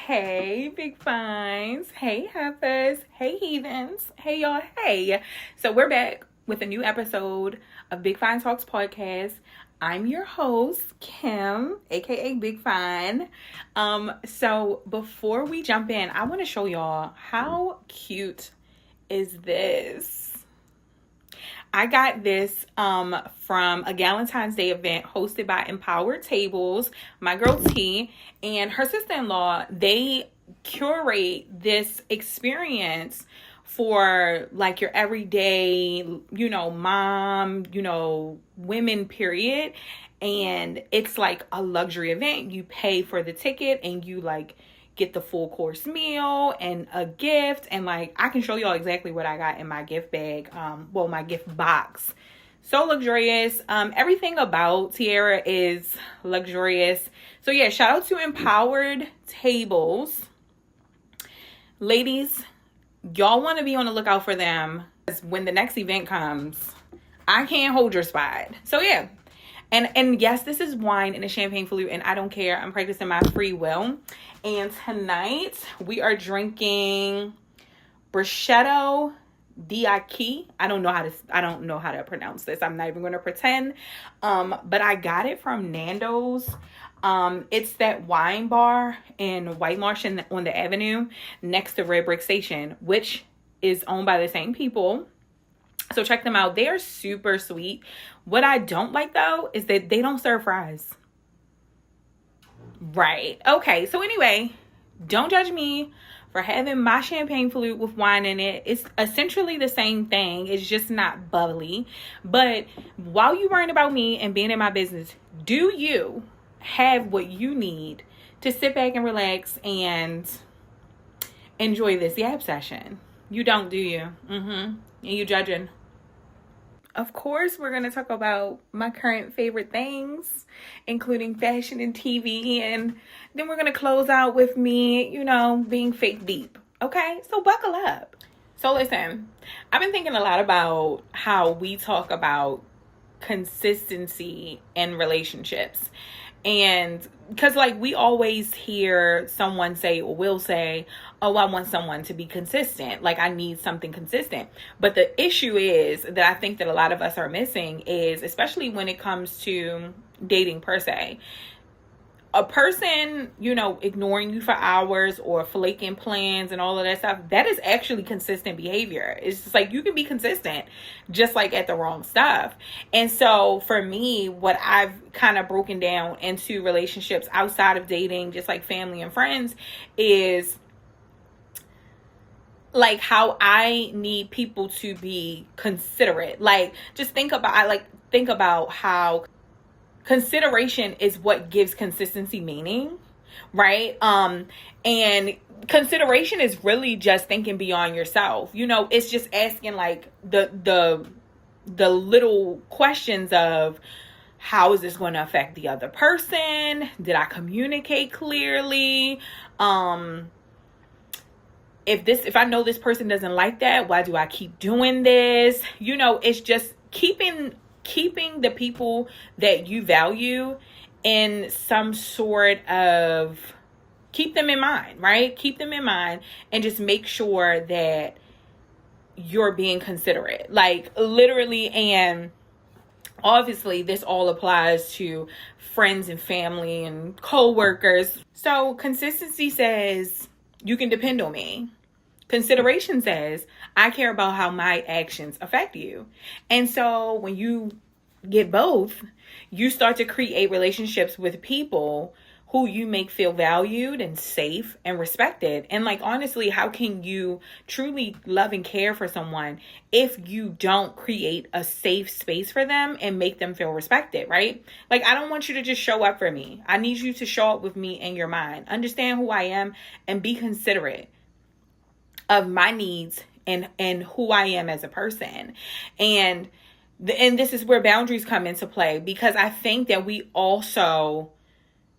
Hey, big finds. Hey, heifers. Hey, heathens. Hey, y'all. Hey. So we're back with a new episode of Big Fine Talks podcast. I'm your host, Kim, aka Big Fine. So before we jump in, I want to show y'all how cute is this. I got this from a Valentine's Day event hosted by Empowered Tables, my girl T, and her sister-in-law. They curate this experience for like your everyday, mom, women, period. And it's like a luxury event. You pay for the ticket and you like get the full course meal and a gift, and like I can show y'all exactly what I got in my gift bag, my gift box. So luxurious. Everything about Tierra is luxurious. So yeah, shout out to Empowered Tables. Ladies, y'all want to be on the lookout for them, because when the next event comes, I can't hold your spot. So yeah. And yes, this is wine and a champagne flute, and I don't care. I'm practicing my free will. And tonight we are drinking Bruschetto d'Acqui. I don't know how to pronounce this. I'm not even going to pretend. But I got it from Nando's. It's that wine bar in White Marsh on the Avenue next to Red Brick Station, which is owned by the same people. So check them out. They are super sweet. What I don't like though is that they don't serve fries. Right. Okay. So anyway, don't judge me for having my champagne flute with wine in it. It's essentially the same thing. It's just not bubbly. But while you're worrying about me and being in my business, do you have what you need to sit back and relax and enjoy this yab session? You don't, do you? And you judging. Of course, we're going to talk about my current favorite things, including fashion and TV. And then we're going to close out with me, being fake deep. Okay, so buckle up. So listen, I've been thinking a lot about how we talk about consistency in relationships. And because like we always hear someone say or will say, oh, I want someone to be consistent. Like I need something consistent. But the issue is that I think that a lot of us are missing is, especially when it comes to dating per se, a person, ignoring you for hours or flaking plans and all of that stuff, that is actually consistent behavior. It's just like you can be consistent just like at the wrong stuff. And so for me, what I've kind of broken down into relationships outside of dating, just like family and friends, is like how I need people to be considerate. Like just think about how consideration is what gives consistency meaning, right? And consideration is really just thinking beyond yourself. It's just asking like the little questions of, how is this going to affect the other person? Did I communicate clearly? If I know this person doesn't like that, why do I keep doing this? It's just keeping the people that you value in some sort of, keep them in mind, right? Keep them in mind and just make sure that you're being considerate, like literally. And obviously this all applies to friends and family and co-workers. So consistency says you can depend on me. Consideration says, I care about how my actions affect you. And so when you get both, you start to create relationships with people who you make feel valued and safe and respected. And like, honestly, how can you truly love and care for someone if you don't create a safe space for them and make them feel respected, right? Like, I don't want you to just show up for me. I need you to show up with me in your mind. Understand who I am and be considerate of my needs and who I am as a person. And this is where boundaries come into play, because I think that we also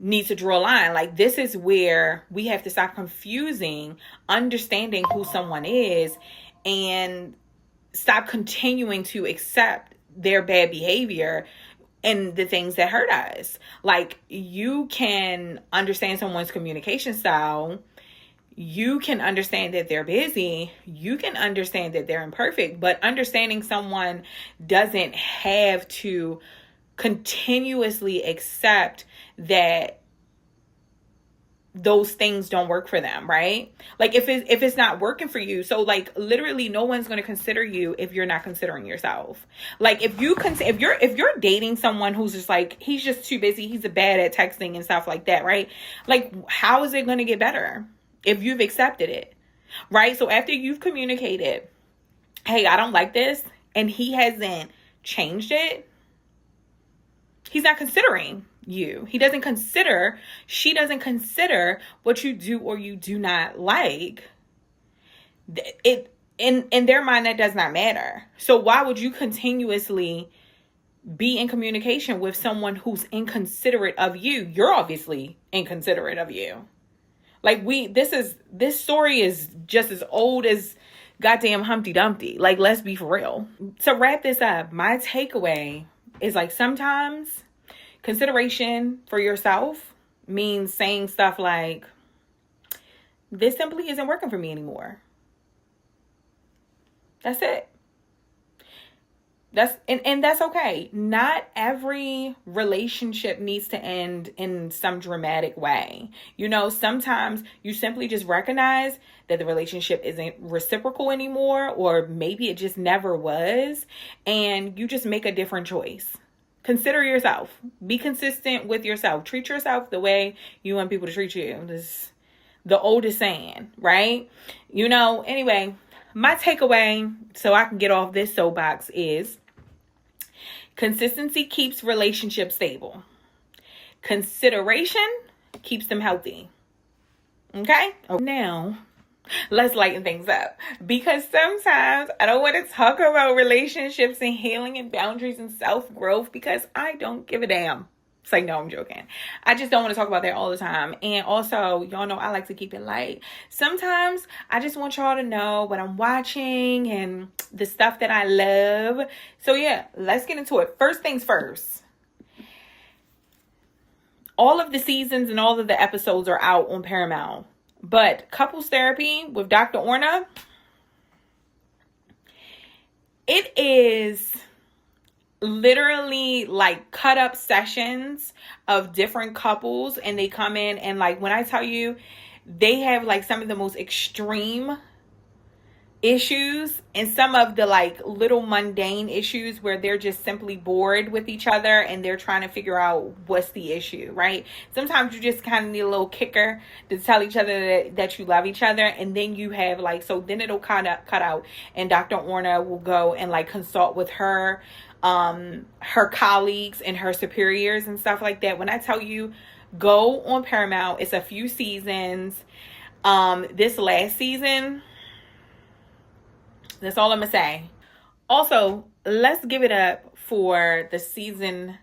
need to draw a line. Like, this is where we have to stop confusing understanding who someone is and stop continuing to accept their bad behavior in the things that hurt us. Like, you can understand someone's communication style. You can understand that they're busy. You can understand that they're imperfect. But understanding someone doesn't have to continuously accept that those things don't work for them, right? Like, if it's not working for you, so like literally no one's going to consider you if you're not considering yourself. Like, if you're dating someone who's just like, he's just too busy, he's bad at texting and stuff like that, right? Like, how is it going to get better if you've accepted it, right? So after you've communicated, hey, I don't like this, and he hasn't changed it, he's not considering you. She doesn't consider what you do or you do not like. It in their mind, that does not matter. So why would you continuously be in communication with someone who's inconsiderate of you? You're obviously inconsiderate of you. Like, this story is just as old as goddamn Humpty Dumpty. Like, let's be for real. To wrap this up, my takeaway is, like, sometimes consideration for yourself means saying stuff like, this simply isn't working for me anymore. That's it. That's okay. Not every relationship needs to end in some dramatic way. You know, sometimes you simply just recognize that the relationship isn't reciprocal anymore, or maybe it just never was, and you just make a different choice. Consider yourself. Be consistent with yourself. Treat yourself the way you want people to treat you. This is the oldest saying, right? You know, anyway, my takeaway, so I can get off this soapbox, is consistency keeps relationships stable. Consideration keeps them healthy. Okay? Now, let's lighten things up, because sometimes I don't want to talk about relationships and healing and boundaries and self-growth because I don't give a damn. It's like, no, I'm joking. I just don't want to talk about that all the time. And also, y'all know I like to keep it light. Sometimes I just want y'all to know what I'm watching and the stuff that I love. So yeah, let's get into it. First things first. All of the seasons and all of the episodes are out on Paramount. But Couples Therapy with Dr. Orna, it is literally like cut up sessions of different couples, and they come in, and like, when I tell you, they have like some of the most extreme issues and some of the like little mundane issues where they're just simply bored with each other and they're trying to figure out what's the issue, right? Sometimes you just kind of need a little kicker to tell each other that you love each other, and then you have like, so then it'll kind of cut out, and Dr. Orna will go and like consult with her colleagues and her superiors and stuff like that. When I tell you, go on Paramount, it's a few seasons. This last season, that's all I'm gonna say. Also, let's give it up for the season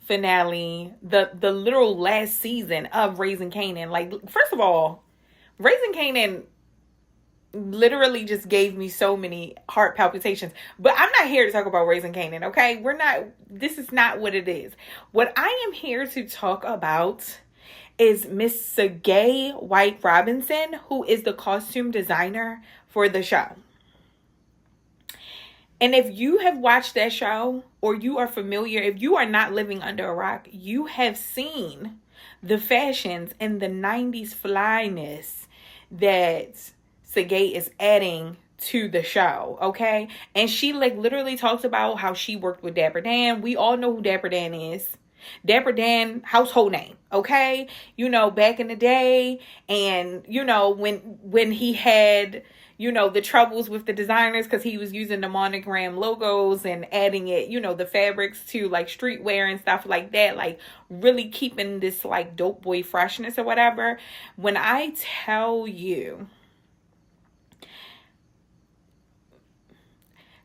finale, the literal last season of Raising Kanan. Like, first of all, Raising Kanan literally just gave me so many heart palpitations. But I'm not here to talk about Raising Kanan, okay? This is not what it is. What I am here to talk about is Miss Sagae White Robinson, who is the costume designer for the show. And if you have watched that show, or you are familiar, if you are not living under a rock, you have seen the fashions and the 90s flyness that Sagae is adding to the show, okay? And she like literally talks about how she worked with Dapper Dan. We all know who Dapper Dan is. Dapper Dan, household name, okay? You know, back in the day, and you know, when he had, you know, the troubles with the designers because he was using the monogram logos and adding it, you know, the fabrics to like streetwear and stuff like that, like really keeping this like dope boy freshness or whatever. When I tell you,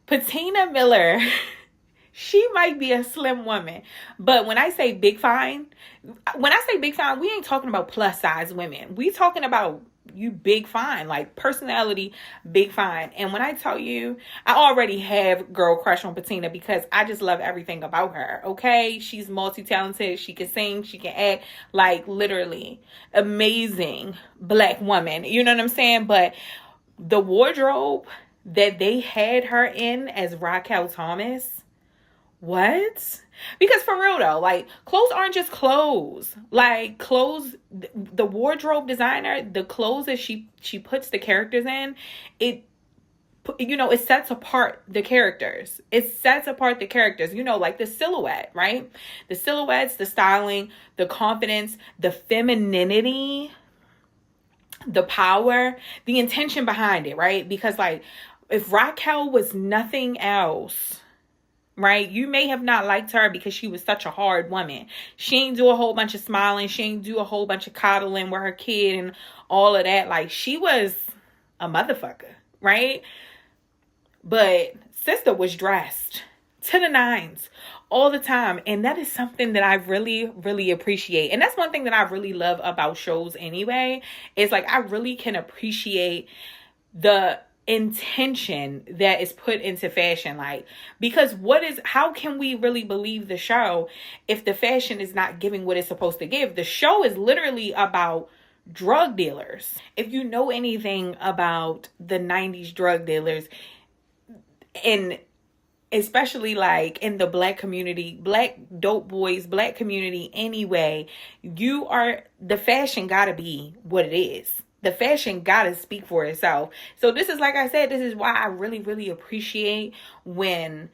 Patina Miller, she might be a slim woman, but when I say big fine, we ain't talking about plus size women. We talking about you big fine. Like, personality, big fine. And when I tell you, I already have girl crush on Patina because I just love everything about her. Okay, she's multi-talented. She can sing, she can act. Like, literally amazing black woman. You know what I'm saying? But the wardrobe that they had her in as Raquel Thomas, what? Because for real though, like, clothes aren't just clothes. Like, clothes, the wardrobe designer, the clothes that she puts the characters in, it sets apart the characters. It sets apart the characters, like the silhouette, right? The silhouettes, the styling, the confidence, the femininity, the power, the intention behind it, right? Because, like, if Raquel was nothing else, right, you may have not liked her because she was such a hard woman. She ain't do a whole bunch of smiling. She ain't do a whole bunch of coddling with her kid and all of that. Like, she was a motherfucker, right? But sister was dressed to the nines all the time. And that is something that I really, really appreciate. And that's one thing that I really love about shows anyway. Is, like, I really can appreciate the intention that is put into fashion. Like, because how can we really believe the show if the fashion is not giving what it's supposed to give? The show is literally about drug dealers. If you know anything about the 90s drug dealers, and especially, like, in the black community, black dope boys, black community anyway, the fashion gotta be what it is. The fashion gotta speak for itself. So this is, like I said, this is why I really, really appreciate when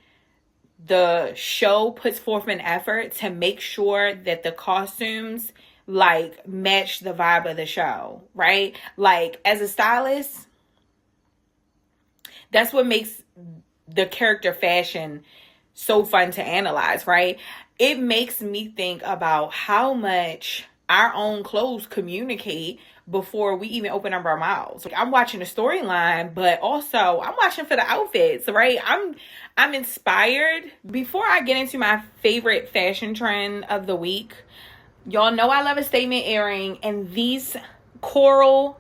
the show puts forth an effort to make sure that the costumes, like, match the vibe of the show, right? Like, as a stylist, that's what makes the character fashion so fun to analyze, right? It makes me think about how much our own clothes communicate before we even open up our mouths. Like, I'm watching the storyline, but also I'm watching for the outfits, right? I'm inspired. Before I get into my favorite fashion trend of the week, y'all know I love a statement earring, and these coral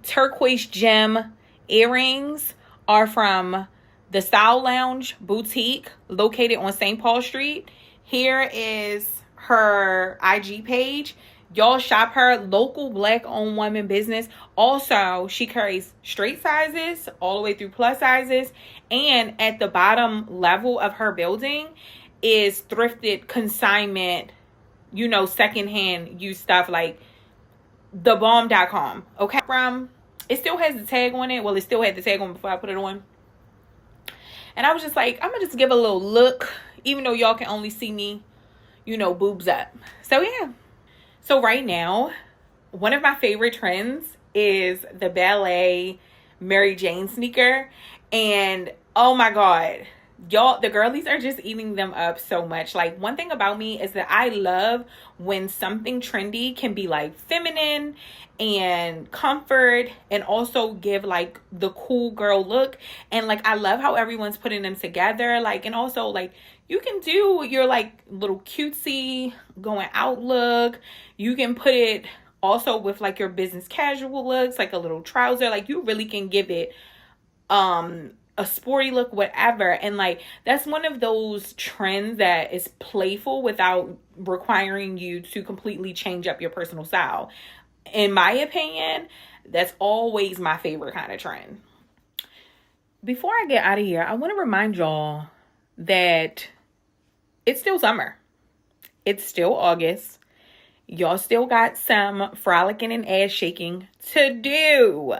turquoise gem earrings are from the Style Lounge Boutique, located on St. Paul Street. Here is her IG page. Y'all shop her, local black owned woman business. Also, she carries straight sizes all the way through plus sizes. And at the bottom level of her building is thrifted consignment, secondhand used stuff, like thebomb.com. Okay. It still has the tag on it. Well, it still had the tag on before I put it on. And I was just like, I'm going to just give a little look, even though y'all can only see me, boobs up. So, yeah. So, right now, one of my favorite trends is the ballet Mary Jane sneaker. And, oh my God, y'all, the girlies are just eating them up so much. Like, one thing about me is that I love when something trendy can be, like, feminine and comfort and also give, like, the cool girl look. And, like, I love how everyone's putting them together. Like, and also, like, you can do your, like, little cutesy going out look. You can put it also with, like, your business casual looks, like a little trouser. Like, you really can give it a sporty look, whatever. And, like, that's one of those trends that is playful without requiring you to completely change up your personal style. In my opinion, that's always my favorite kind of trend. Before I get out of here, I want to remind y'all that it's still summer. It's still August. Y'all still got some frolicking and ass shaking to do.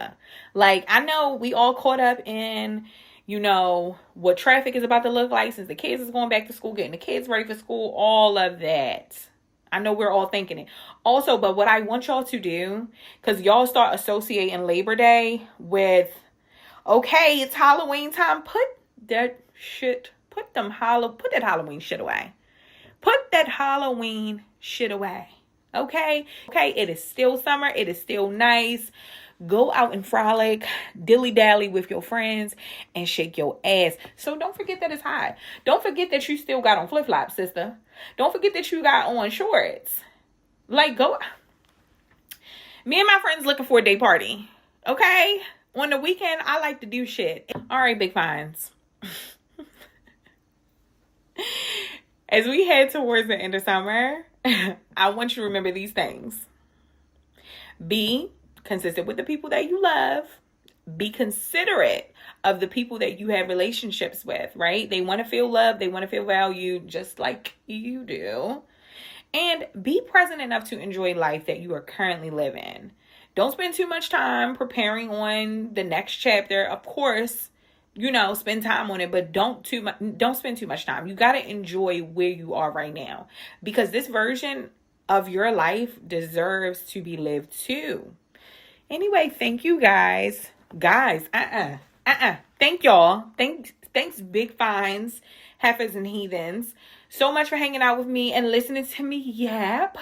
Like, I know we all caught up in, what traffic is about to look like since the kids is going back to school, getting the kids ready for school, all of that. I know we're all thinking it. Also, but what I want y'all to do, because y'all start associating Labor Day with, okay, it's Halloween time. Put that Halloween shit away. Put that Halloween shit away. Okay? Okay, it is still summer. It is still nice. Go out and frolic, dilly-dally with your friends, and shake your ass. So don't forget that it's hot. Don't forget that you still got on flip-flops, sister. Don't forget that you got on shorts. Like, go. Me and my friends looking for a day party. Okay? On the weekend, I like to do shit. All right, big finds. As we head towards the end of summer, I want you to remember these things. Be consistent with the people that you love. Be considerate of the people that you have relationships with, right? They want to feel loved. They want to feel valued just like you do. And be present enough to enjoy life that you are currently living. Don't spend too much time preparing on the next chapter. Of course, spend time on it, but don't spend too much time. You got to enjoy where you are right now, because this version of your life deserves to be lived too. Anyway, thank you guys. Thank y'all. Thanks, big finds, heifers and heathens, so much for hanging out with me and listening to me yap.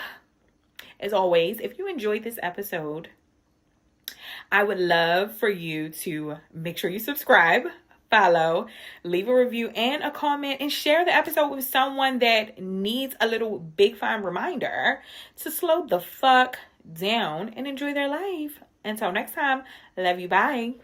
As always, if you enjoyed this episode, I would love for you to make sure you subscribe, follow, leave a review and a comment, and share the episode with someone that needs a little big fine reminder to slow the fuck down and enjoy their life. Until next time, love you, bye.